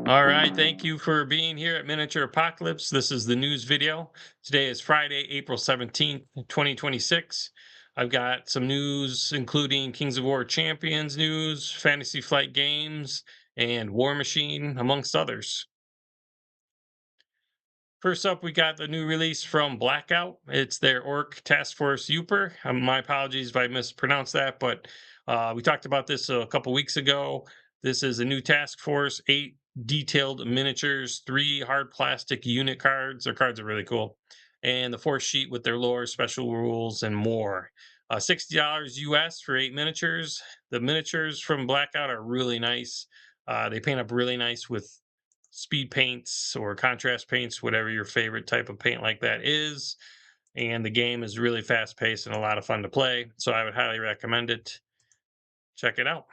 All right, thank you for being here at Miniature Apocalypse. This is the news video. Today is Friday, April 17th, 2026. I've got some news, including Kings of War Champions news, Fantasy Flight Games, and Warmachine, amongst others. First up, we got the new release from BLKOUT. It's their Ork Task Force Uper. My apologies if I mispronounced that, but we talked about this a couple weeks ago. This is a new task force, 8 detailed miniatures, 3 hard plastic unit cards. Their cards are really cool. And the force sheet with their lore, special rules, and more. $60 US for 8 miniatures. The miniatures from BLKOUT are really nice. They paint up really nice with speed paints or contrast paints, whatever your favorite type of paint like that is. And the game is really fast paced and a lot of fun to play. So I would highly recommend it. Check it out.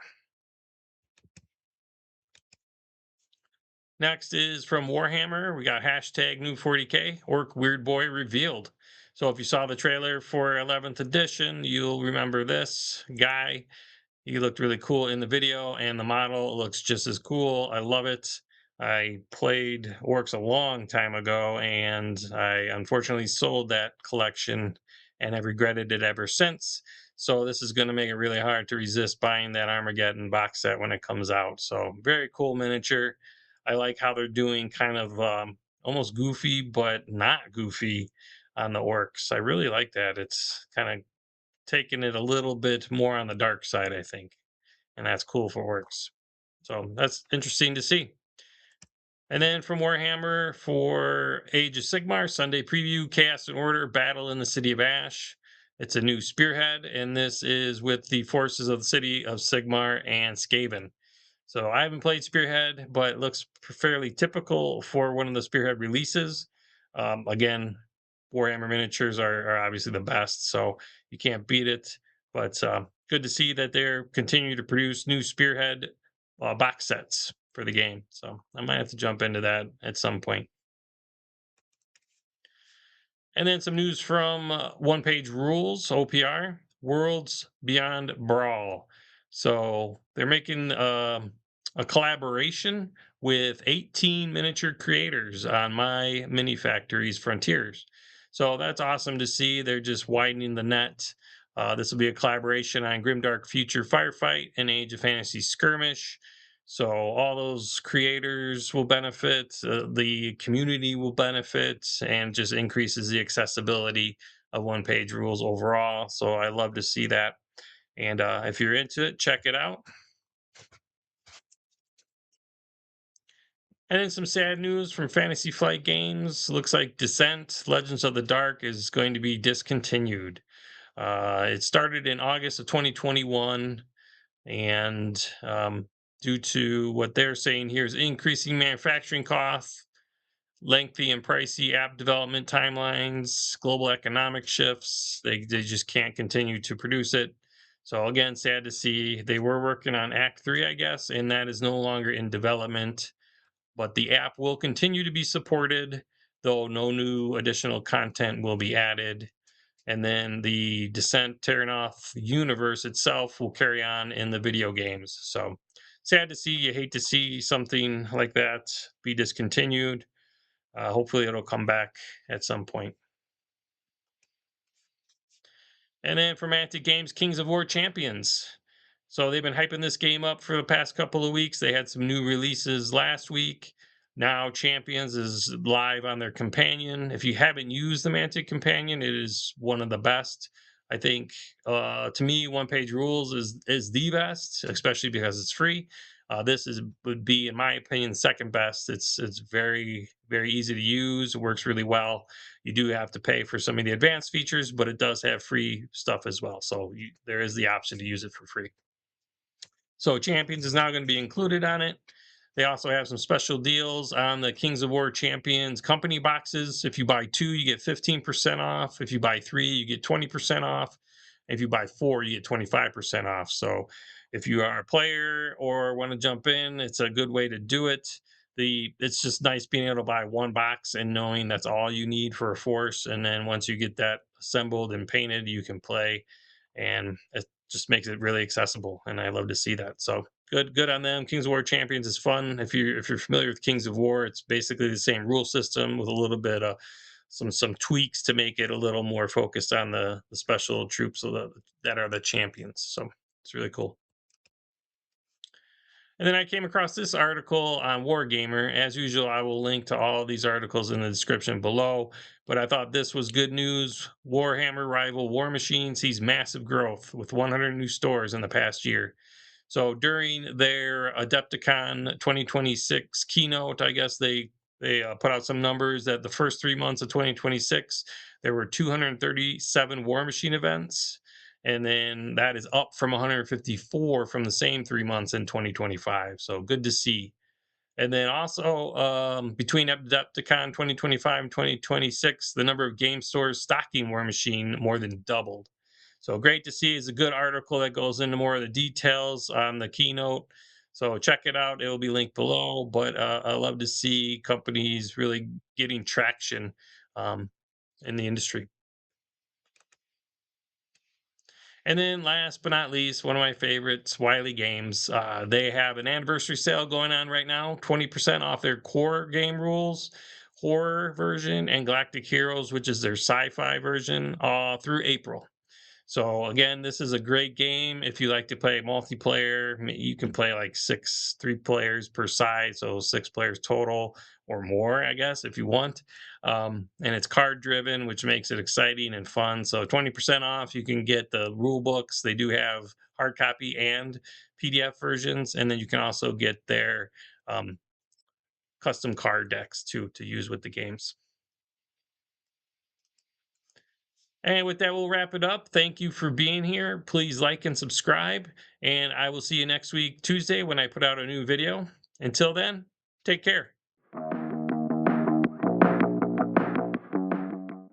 Next is from Warhammer. We got hashtag new 40K, Ork Weirdboy revealed. So if you saw the trailer for 11th edition, you'll remember this guy. He looked really cool in the video, and the model looks just as cool. I love it. I played Orcs a long time ago, and I unfortunately sold that collection, and I've regretted it ever since. So this is going to make it really hard to resist buying that Armageddon box set when it comes out. So very cool miniature. I like how they're doing kind of almost goofy, but not goofy on the Orcs. I really like that. It's kind of taking it a little bit more on the dark side, I think. And that's cool for Orcs. So that's interesting to see. And then from Warhammer for Age of Sigmar, Sunday preview, Chaos and Order, Battle in the City of Ash. It's a new Spearhead, and this is with the forces of the City of Sigmar and Skaven. So I haven't played Spearhead, but it looks fairly typical for one of the Spearhead releases. Again, Warhammer miniatures are obviously the best, so you can't beat it. But good to see that they're continuing to produce new Spearhead box sets for the game. So I might have to jump into that at some point. And then some news from One Page Rules, OPR, Worlds Beyond Brawl. So they're making a collaboration with 18 miniature creators on MyMiniFactory's Frontiers. So that's awesome to see. They're just widening the net. This will be a collaboration on Grimdark Future Firefight and Age of Fantasy Skirmish. So all those creators will benefit, the community will benefit, and just increases the accessibility of One Page Rules overall. So I love to see that. And if you're into it, check it out. And then some sad news from Fantasy Flight Games. Looks like Descent, Legends of the Dark is going to be discontinued. It started in August of 2021, and due to what they're saying here is increasing manufacturing costs, lengthy and pricey app development timelines, global economic shifts. They just can't continue to produce it. So again, sad to see. They were working on Act 3, I guess, and that is no longer in development. But the app will continue to be supported, though no new additional content will be added. And then the Descent Terranoth universe itself will carry on in the video games. So sad to see. You hate to see something like that be discontinued. Hopefully, it'll come back at some point. And then for Mantic Games, Kings of War Champions. So they've been hyping this game up for the past couple of weeks. They had some new releases last week. Now Champions is live on their companion. If you haven't used the Mantic companion, it is one of the best. I think to me, One Page Rules is the best, especially because it's free. This would be, in my opinion, second best. It's very easy to use. It works really well. You do have to pay for some of the advanced features, but it does have free stuff as well. So there is the option to use it for free. So Champions is now going to be included on it. They also have some special deals on the Kings of War Champions company boxes. If you buy 2, you get 15% off. If you buy 3, you get 20% off. If you buy 4, you get 25% off. So if you are a player or want to jump in, it's a good way to do it. It's just nice being able to buy one box and knowing that's all you need for a force. And then once you get that assembled and painted, you can play. And it just makes it really accessible. And I love to see that. So Good on them. Kings of War Champions is fun. If you're familiar with Kings of War, it's basically the same rule system with a little bit of some tweaks to make it a little more focused on the special troops that are the champions. So it's really cool. And then I came across this article on Wargamer. As usual, I will link to all of these articles in the description below. But I thought this was good news. Warhammer rival Warmachine sees massive growth with 100 new stores in the past year. So during their Adepticon 2026 keynote, I guess they put out some numbers that the first 3 months of 2026 there were 237 Warmachine events, and then that is up from 154 from the same 3 months in 2025. So good to see. And then also between Adepticon 2025 and 2026, the number of game stores stocking Warmachine more than doubled. So great to see. It's a good article that goes into more of the details on the keynote. So check it out. It will be linked below. But I love to see companies really getting traction um, in the industry. And then last but not least, one of my favorites, Wiley Games. They have an anniversary sale going on right now, 20% off their core game rules, horror version, and Galactic Heroes, which is their sci-fi version, through April. So again, this is a great game if you like to play multiplayer. You can play like 3 players per side, so 6 players total or more, I guess, if you want. And it's card driven, which makes it exciting and fun. So 20% off. You can get the rule books. They do have hard copy and PDF versions, and then you can also get their um, custom card decks to use with the games. And with that, we'll wrap it up. Thank you for being here. Please like and subscribe. And I will see you next week, Tuesday, when I put out a new video. Until then, take care.